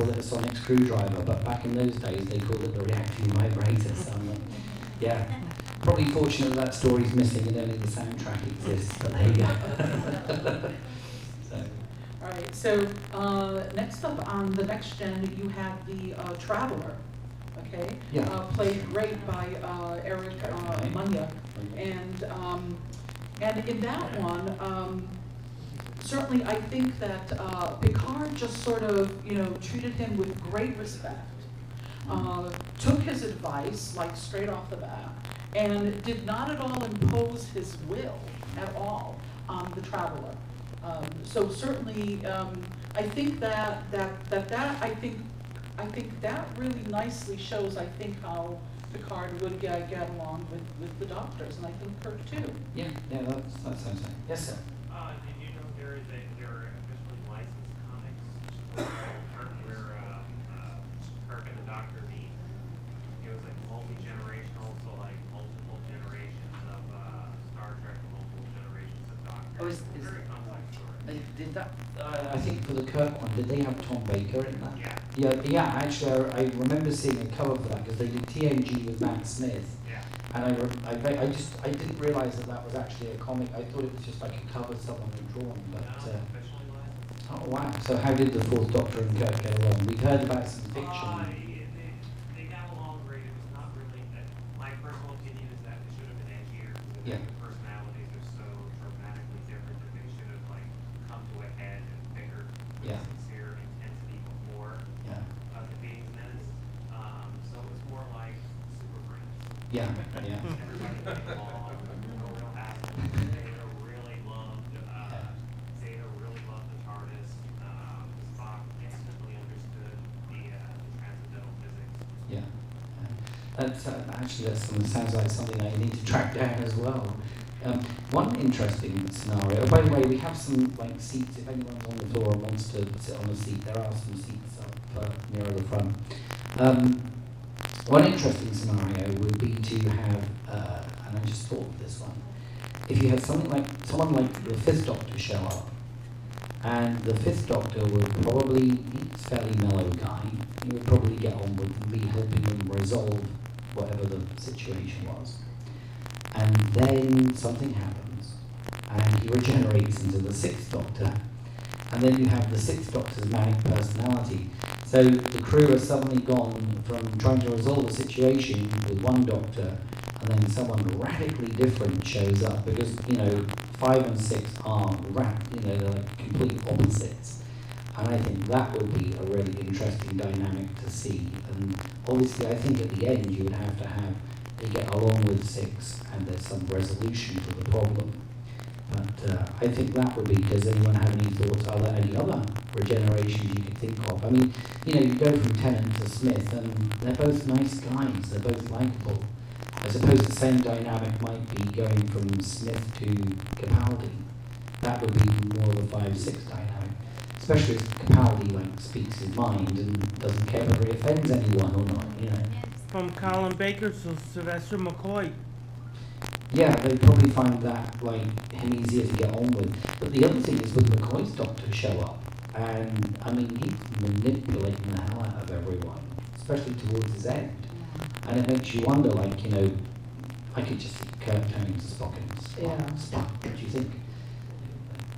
call it a sonic screwdriver, but back in those days they called it the reacting vibrator. So yeah, probably fortunate that story's missing and only the soundtrack exists, but there you go. So. All right, so next up on the next gen, you have the Traveler, okay? Yeah. Played great by Eric Munya. And in that one, certainly I think that Picard just sort of, treated him with great respect, took his advice, like straight off the bat, and did not at all impose his will at all on the Traveler. So certainly, I think that really nicely shows, I think, how Picard would get along with the Doctors, and I think Kirk too. Yeah, that sounds right. Yes, sir. Did you know there are officially licensed comics where Kirk and the Doctor meet? It was like multi-generational, so like multiple generations of Star Trek, multiple generations of Doctor. Oh, It's a very complex story. Did that? I think for the Kirk one, did they have Tom Baker in that? Yeah. Yeah. Actually, I remember seeing a cover for that because they did TNG with Matt Smith. Yeah. And I didn't realize that was actually a comic. I thought it was just like a cover someone had drawn. But Officially licensed. oh wow! So how did the Fourth Doctor and Kirk get along? We've heard about some fiction. They got along great. It was not really. My personal opinion is that it should have been edgier. Yeah. The personalities are so dramatically different that they should have come to a head and bigger, Yeah. sincere intensity before Yeah. the being minutes. So it's more like Super Friends. Yeah. Everybody getting along. No real hassle. Data really loved. Zeta really loved the TARDIS. Spock instantly understood the transcendental physics. Yeah. That's sounds like something I need to track down as well. One interesting scenario. By the way, we have some seats. If anyone's on the floor and wants to sit on a seat, there are some seats up near the front. One interesting scenario would be to have, and I just thought of this one. If you had someone like the Fifth Doctor show up, and the Fifth Doctor would probably, he's a fairly mellow guy, he would probably get on with and be helping them resolve whatever the situation was. And then something happens, and he regenerates into the Sixth Doctor, and then you have the Sixth Doctor's manic personality. So the crew has suddenly gone from trying to resolve a situation with one Doctor, and then someone radically different shows up, because 5 and 6 are they're like complete opposites. And I think that would be a really interesting dynamic to see. And obviously I think at the end you would have to have they get along with 6 and there's some resolution to the problem. But I think that would be, does anyone have any thoughts? Are there any other regenerations you could think of? I mean, you go from Tennant to Smith and they're both nice guys, they're both likeable. I suppose the same dynamic might be going from Smith to Capaldi. That would be more of a 5-6 dynamic. Especially if Capaldi speaks his mind and doesn't care whether he offends anyone or not, From Colin Baker to Sylvester McCoy. Yeah, they'd probably find that him easier to get on with. But the other thing is with McCoy's Doctor show up, and I mean he's manipulating the hell out of everyone, especially towards his end. And it makes you wonder, I could just see Kirk turning to Spock and Spock, what do you think?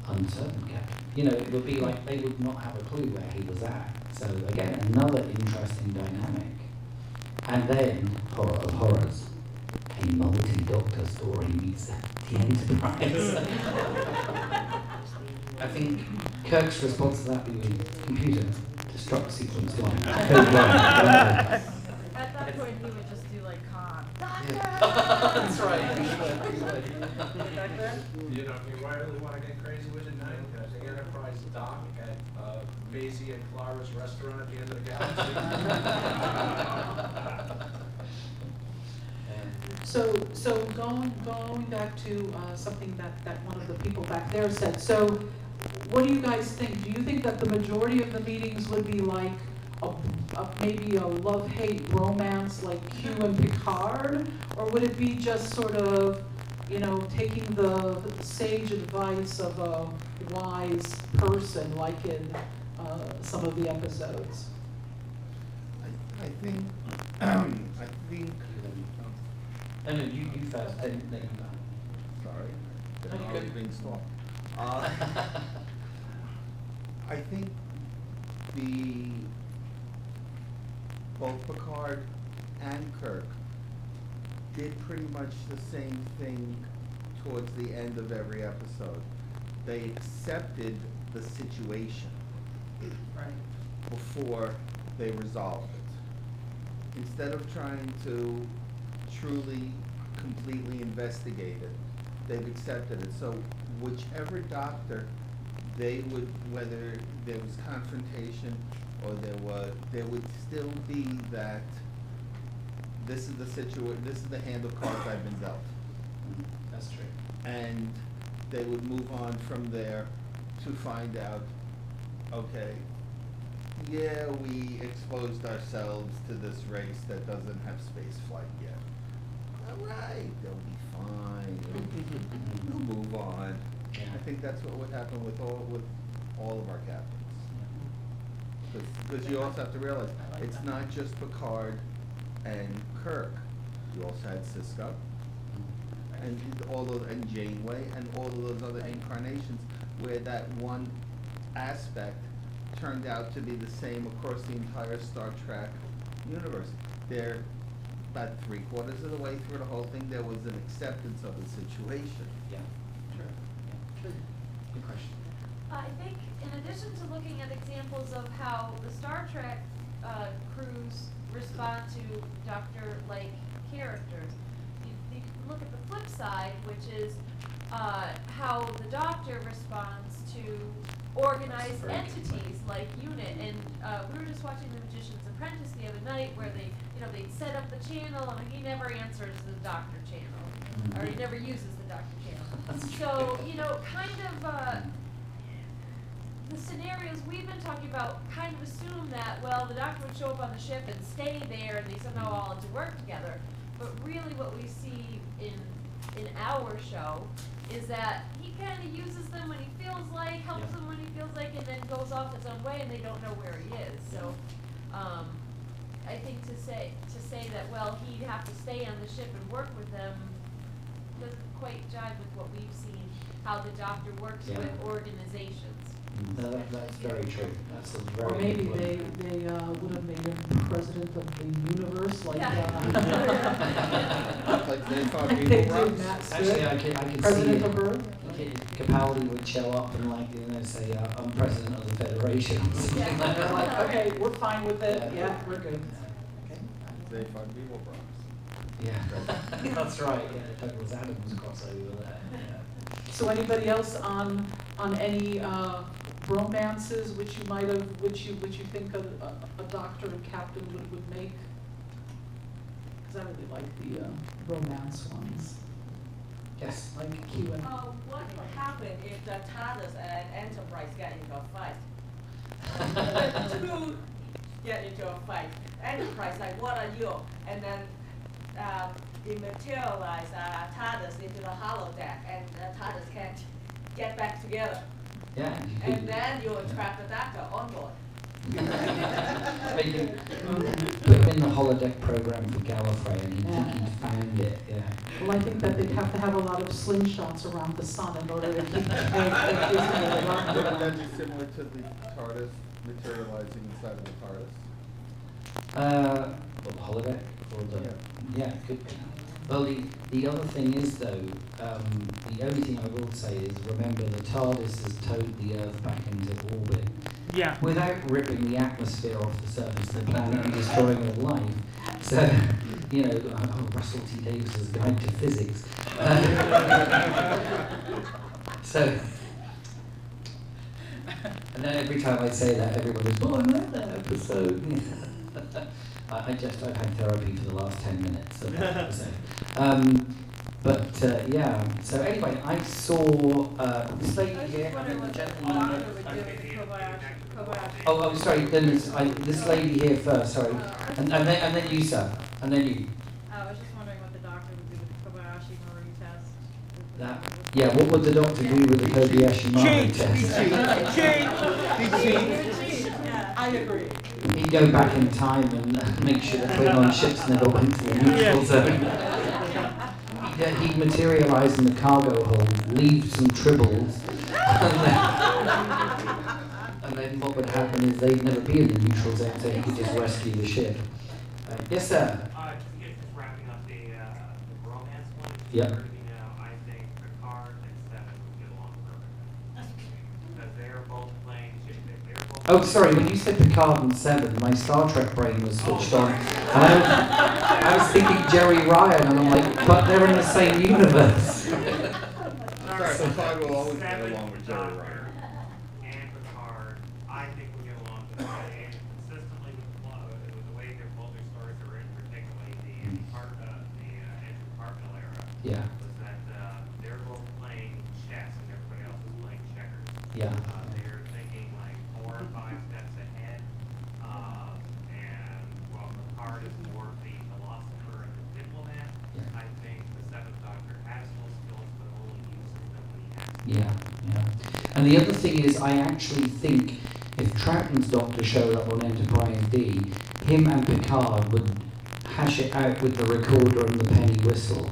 Uncertain, Captain. It would be like they would not have a clue where he was at. So again, another interesting dynamic. And then, horror of horrors, a multi-Doctor story meets the Enterprise. I think Kirk's response to that would be computer, destruct sequence 1. Code 1. At that point, he would just do Khan. Doctor! That's right. You really want to get crazy with it now? Because the Enterprise dock at Maisie and Clara's restaurant at the end of the galaxy. So going back to something that one of the people back there said. So, what do you guys think? Do you think that the majority of the meetings would be maybe a love-hate romance like Q and Picard, or would it be just sort of, taking the sage advice of a wise person, like in some of the episodes? I think, No, you first, then you go. sorry, No, then you're I was good. being stalled. I think both Picard and Kirk did pretty much the same thing towards the end of every episode. They accepted the situation Right. before they resolved it. Instead of trying to truly, completely investigate it, they've accepted it. So whichever doctor they would, whether there was confrontation or there would still be that this is the hand of cards I've been dealt. That's true. And they would move on from there to find out, okay, yeah, we exposed ourselves to this race that doesn't have space flight yet. All right, they'll be fine. We'll move on. I think that's what would happen with all of our captains. Because you also have to realize, I like it's that. not just Picard and Kirk. You also had Cisco and and Janeway and all of those other incarnations where that one aspect turned out to be the same across the entire Star Trek universe. They're about 3/4 of the way through the whole thing, there was an acceptance of the situation. Yeah, true. Yeah. True. Good question. I think in addition to looking at examples of how the Star Trek crews respond to Doctor-like characters, you can look at the flip side, which is how the Doctor responds to organized Very good entities like UNIT. And we were just watching The Magician's Apprentice the other night, where they'd set up the channel, and he never answers the Doctor channel, or he never uses the Doctor channel. So kind of. The scenarios we've been talking about kind of assume that, well, the Doctor would show up on the ship and stay there and they somehow all had to work together. But really what we see in our show is that he kind of uses them when he feels like, helps Yeah. them when he feels like, and then goes off his own way and they don't know where he is. So I think to say that, well, he'd have to stay on the ship and work with them doesn't quite jive with what we've seen, how the Doctor works Yeah. with organizations. No, that's very true. That's a very Or maybe good they point. would have made him president of the universe, like, Like they thought like people they were did Matt Actually, Stewart, I could see president it. of Earth. Capaldi would show up and say, I'm president of the Federation. or something Yeah. like And they're that. like, okay, we're fine with it, Yeah. yeah, we're good. Okay. They thought people were. Yeah, that's right. Yeah, Douglas Adams crossover there. Yeah. So anybody else on any romances which you might have, which you think a doctor and captain would make? Because I really like the romance ones, Yes. like Q and. What would happen if the TARDIS and Enterprise get into a fight? The two get into a fight. Enterprise like, what are you? And then it materialize TARDIS into the holodeck, and TARDIS can't get back together. Yeah. And then you will trap the Doctor on board. But you put him in the holodeck program for Gallifrey and he'd find it, yeah. Well, I think that they'd have to have a lot of slingshots around the sun in order to keep the Wouldn't that be similar to the TARDIS materializing inside of the TARDIS? The holodeck or the Yeah. yeah, good. Well, the other thing is though, the only thing I will say is remember the TARDIS has towed the Earth back into orbit Yeah. without ripping the atmosphere off the surface of the planet and destroying all life. So, Russell T Davis's Guide to Physics. So, and then every time I say that, everyone goes, "Oh, I like that episode." I've had therapy for the last 10 minutes of that episode. Yeah. So anyway, I saw this lady I was here, just wondering what the gentleman. Doctor would do with Kobayashi. Oh, sorry. Then this lady here first. Sorry, and then you, sir, and then you. I was just wondering what the Doctor would do with the Kobayashi Maru test. That. Yeah. What would the doctor do with the Kobayashi Maru Cheat. test? Cheat. I agree. He'd go back in time and make sure that Klingon ships never went to the neutral zone. He'd materialise in the cargo hold, leave some tribbles, and then what would happen is they'd never be in the neutral zone, so he could just rescue the ship. Yes, sir. Just wrapping up the romance one. Yep. You know, I think Picard and Seven would get along perfectly. Because they're both playing, they're both. Oh, sorry, when you said Picard and Seven, my Star Trek brain was switched on. And I was thinking Jerry Ryan, and I'm like, but they're in the same universe. Sorry, Picard will always get Seven, along with Jerry Ryan. Doctor, and Picard, I think will get along with and consistently with the way both their stories are written, particularly the Andrew Carpenter era. Yeah. Was that they're both playing chess and everybody else is playing checkers. Yeah. They're thinking like 4 or 5 steps ahead. And while Picard is more of the philosopher and the diplomat, Yeah. I think the Seventh Doctor has those skills but only uses them when he has to. Yeah, yeah. And the other thing is, I actually think if Troughton's Doctor showed up on Enterprise D, him and Picard would hash it out with the recorder and the penny whistle.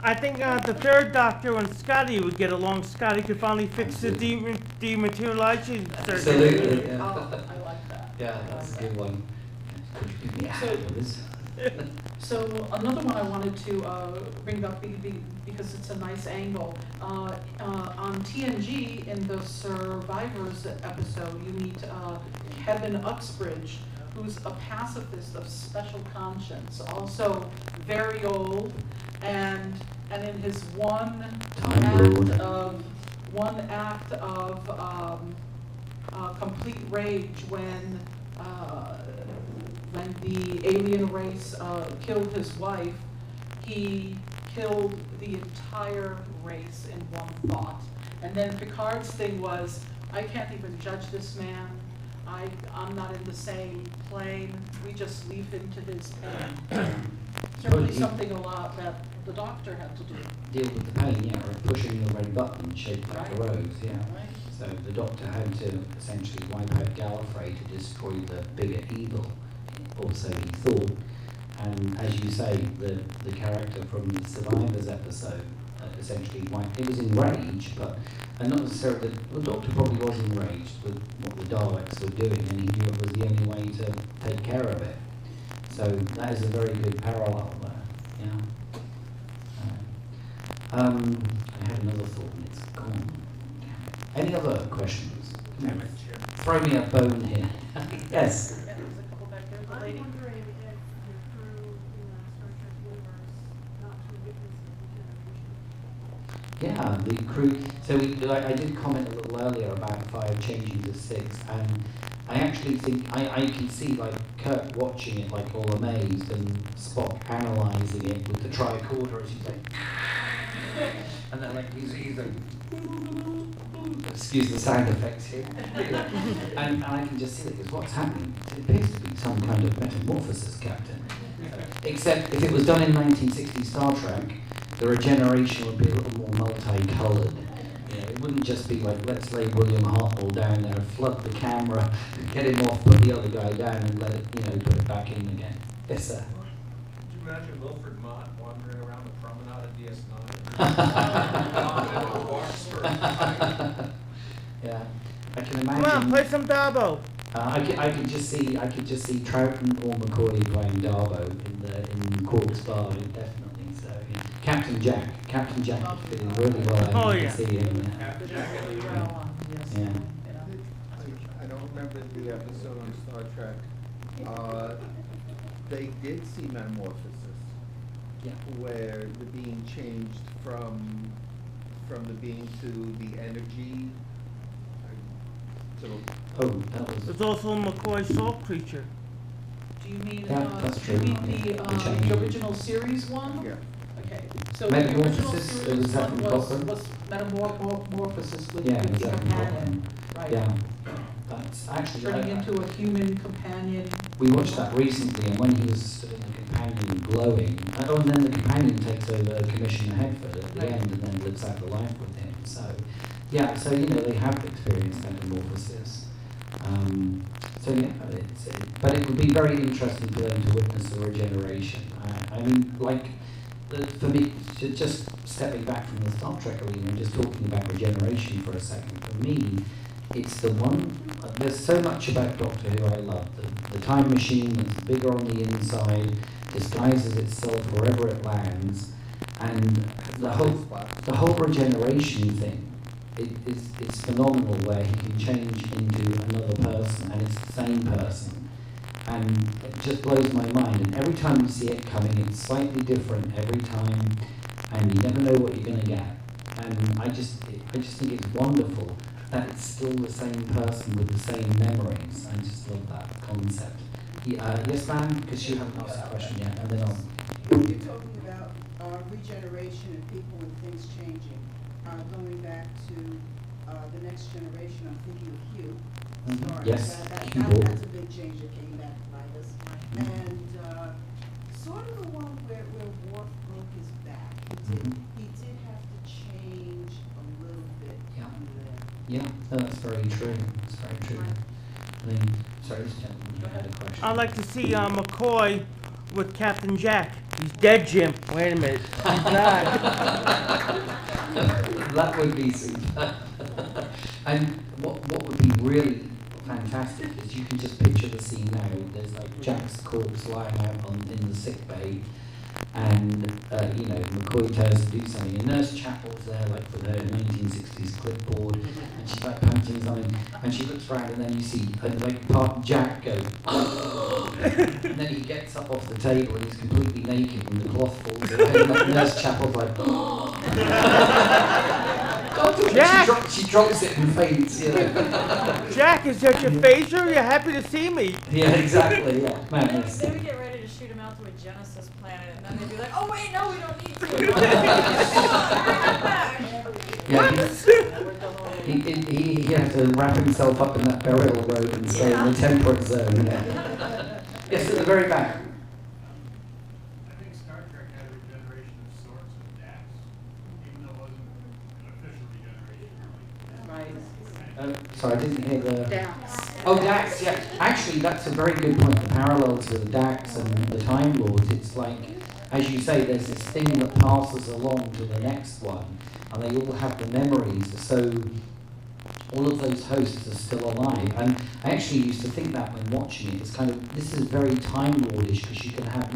I think the third Doctor and Scotty would get along. Scotty could finally fix the dematerialization circuit. Absolutely. Yeah. Oh, I like that. Yeah, that's a good one. Could you give me hours? So another one I wanted to bring up because it's a nice angle. On TNG in the Survivors episode, you meet Kevin Uxbridge, who's a pacifist of special conscience, also very old, and in his one act of complete rage when the alien race killed his wife, he killed the entire race in one thought. And then Picard's thing was, I can't even judge this man. I'm not in the same plane. We just leave him to his pain. Certainly something a lot that the Doctor had to do. Deal with the pain, yeah, or pushing the red button, shaped like the Right. rose, yeah. Right. So the Doctor had to essentially wipe out Gallifrey to destroy the bigger evil, or so he thought. And as you say, the character from the Survivors episode essentially wiped. It was enraged, but and not necessarily. The Doctor probably was enraged with what the Daleks were doing, and he knew it was the only way to take care of it. So that is a very good parallel there. Yeah. I had another thought and it's gone. Any other questions? Throw me a bone here. Yes. Yeah, there's a couple back there. The I'm lady. wondering if the crew in the Star Trek universe got to witness the generation. Yeah, the crew. So I did comment a little earlier about 5 changing to 6, and I actually think I can see like Kirk watching it like all amazed, and Spock analysing it with the tricorder as he's like, and then like he's like, excuse the sound effects here, and I can just see that because what's happening? It appears to be some kind of metamorphosis, Captain. Except if it was done in 1960 Star Trek, the regeneration would be a little more multicoloured. You know, it wouldn't just be like, let's lay William Hartnell down there, flood the camera, get him off, put the other guy down, and let it, put it back in again. Yes, sir. Could you imagine Wilfred Mott wandering around the promenade at DS9? Yeah, I can imagine. Come on, play some Dabo. I could just see Troughton or McCoy playing Darbo in Quark's Bar, definitely. So yeah. Captain Jack fit in really well. Oh, I can yeah. see him. Captain Jack and the Yes. Yeah. I don't remember the episode on Star Trek. They did see Metamorphosis, Yeah. where the being changed from the being to the energy. To Oh, that was. There's also McCoy Salt Creature. Do you mean, Yeah, that's do you true. mean The change. the original series one? yeah. Okay, so the original Metamorphosis, it was series that one in was Cochrane? metamorphosis with Yeah, the was that in companion, Cochrane? right? Yeah, that's actually. Turning into a human companion. We watched that recently, and when he was stood in the companion glowing, and then the companion takes over Commissioner Headford at the Right. end, and then lives out the life with him. So, Yeah, so they have experienced metamorphosis. So yeah, but it would be very interesting for them to witness the regeneration. I mean, like, for me, just stepping back from the Star Trek arena and just talking about regeneration for a second, for me, it's the one, there's so much about Doctor Who I love. The time machine that's bigger on the inside, disguises itself wherever it lands, and the whole regeneration thing, it's phenomenal where he can change into another person and it's the same person. And it just blows my mind. And every time you see it coming, it's slightly different every time, and you never know what you're going to get. And I just think it's wonderful that it's still the same person with the same memories. I just love that concept. Yes, ma'am, because you haven't asked a question yet, and then I'll. You're talking about regeneration and people and things changing. Going back to the next generation, I'm thinking of Hugh. Sorry, Yes, that's a big change that came back to bite us. And sort of the one where Worf broke his back. He did have to change a little bit from there. Yeah, no, that's very true. That's very true. I mean, sorry, this gentleman you had a question. I'd like to see McCoy with Captain Jack. He's dead, Jim. Wait a minute. He's not. That would be super. And what would be really fantastic is you can just picture the scene now. There's like Jack's corpse lying out in the sick bay, and McCoy tells to do something. And Nurse Chapel's there, like with her 1960s clipboard, and she's like panting something, and she looks around, and then you see Jack go, and then he gets up off the table and he's completely naked, and the cloth falls away. And Nurse Chapel's like, Jack! She drops it and faints, Jack, is that your phaser? You're happy to see me. Yeah, exactly, yeah. Madness. They would get ready to shoot him out to a Genesis planet, and then they'd be like, oh wait, no, we don't need to. Yeah, he had to wrap himself up in that burial robe and stay in the temperate zone. Yeah. Yes, at the very back. I think Star Trek had a regeneration of sorts with Dax, even though it wasn't an official regeneration. Right. Sorry, I didn't hear the... Dax. Oh, Dax, yeah. Actually, that's a very good point. The parallels with Dax and the Time Lords, it's like, as you say, there's this thing that passes along to the next one, and they all have the memories, so all of those hosts are still alive. And I actually used to think that when watching it, it's kind of, this is very Time Lordish, because you can have,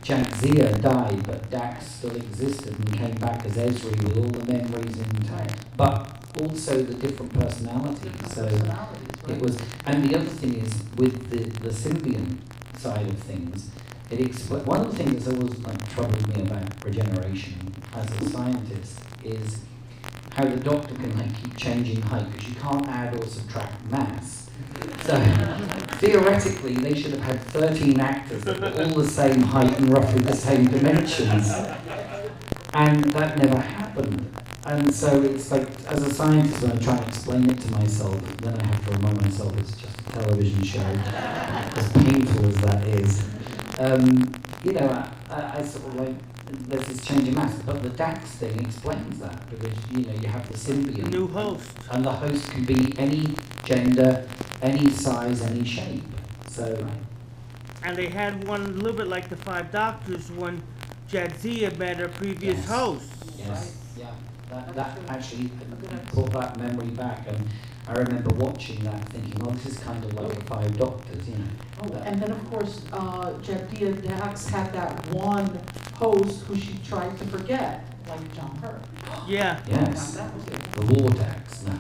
Jadzia died, but Dax still existed and came back as Ezri with all the memories intact, but also the different personalities. So it was, and the other thing is with the symbiont side of things, one of the things that's always troubled me about regeneration as a scientist is how the Doctor can keep changing height, because you can't add or subtract mass. So theoretically, they should have had 13 actors that were all the same height and roughly the same dimensions, and that never happened. And so it's like, as a scientist, when I try and explain it to myself, then I have to remind myself it's just a television show, as painful as that is. I sort of like, there's this change in mass, but the Dax thing explains that, because you have the symbiont. New host. And the host can be any gender, any size, any shape. So. And they had one a little bit like the Five Doctors when Jadzia met her previous host. Yes, yeah. That actually brought that memory back, and I remember watching that thinking, oh, this is kind of like the Five Doctors, Oh, and then of course, Jadzia Dax had that one host who she tried to forget, like John Hurt. Yeah. Yes. That was it. The War Dax. No.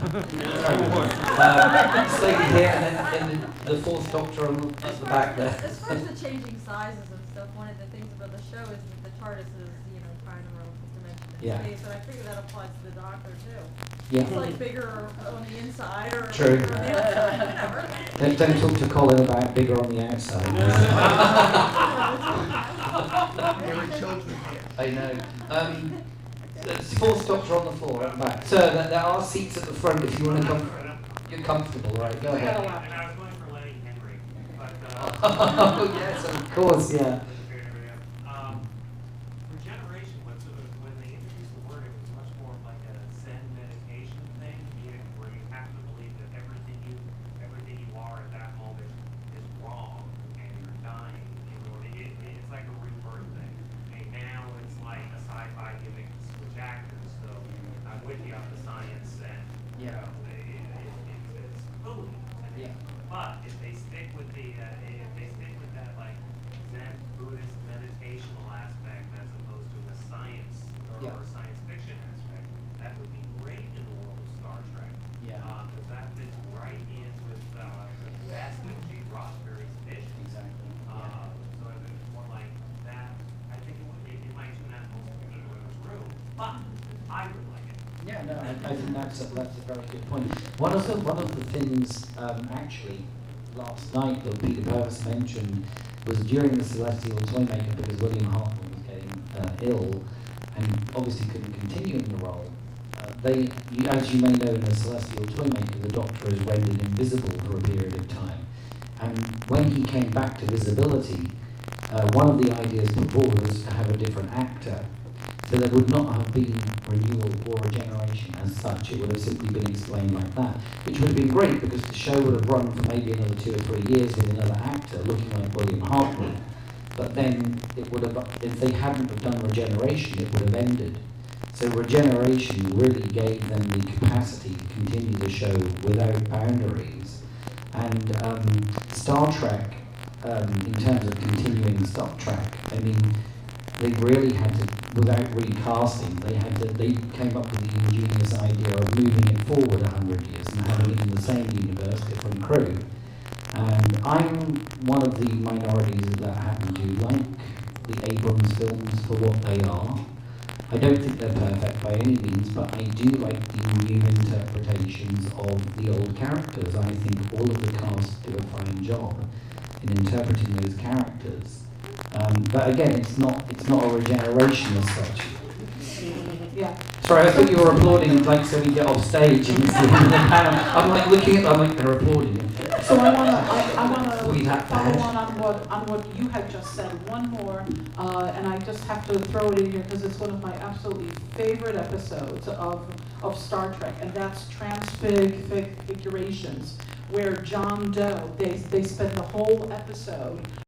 Staying here, and then the Fourth Doctor at the back there. As far as the changing sizes and stuff, one of the things about the show is that the TARDIS is, trying to roll dimension Yeah. in space, and I figure that applies to the Doctor too. Yeah. It's like bigger on the inside or True. bigger on the outside, whatever. Don't talk to Colin about bigger on the outside. There were children here. I know. There's Fourth Doctor on the floor at the back. Sir, there are seats at the front if you want to come. You're comfortable, right? Go ahead. And I was going for Lenny Henry, but Oh, yes, of course, yeah. Regeneration, when they introduced the word, it was much more like a Zen meditation thing. But if they stick with that like Zen Buddhist meditational aspect as opposed to the science or science fiction aspect, that would be great in the world of Star Trek. Yeah. Because that fits right in with the best of G. Roddenberry's vision. Exactly. So if it's more like that, I think it might tune out most people in this room, but I would like it. Yeah, no, I think that's a very good point. One of the things actually last night that Peter Purves mentioned was during the Celestial Toymaker, because William Hartnell was getting ill and obviously couldn't continue in the role. As you may know, in the Celestial Toymaker, the Doctor is rendered invisible for a period of time. And when he came back to visibility, one of the ideas put forward was to have a different actor. So there would not have been renewal or regeneration as such. It would have simply been explained like that, which would have been great because the show would have run for maybe another 2 or 3 years with another actor looking like William Hartnell. But then it would have, if they hadn't have done regeneration, it would have ended. So regeneration really gave them the capacity to continue the show without boundaries. And Star Trek, in terms of continuing Star Trek, I mean, they really had to, without recasting, they came up with the ingenious idea of moving it forward 100 years and having it in the same universe, different crew. And I'm one of the minorities that happen to like the Abrams films for what they are. I don't think they're perfect by any means, but I do like the new interpretations of the old characters. I think all of the cast do a fine job in interpreting those characters. But again, it's not a regeneration as such. Yeah. Sorry, I thought you were applauding like so we get off stage and it's the end of the panel. I'm like looking at them like they're applauding. So I wanna We that follow bad? on what you had just said. One more, and I just have to throw it in here because it's one of my absolutely favorite episodes of Star Trek, and that's Transfigurations, where John Doe, they spend the whole episode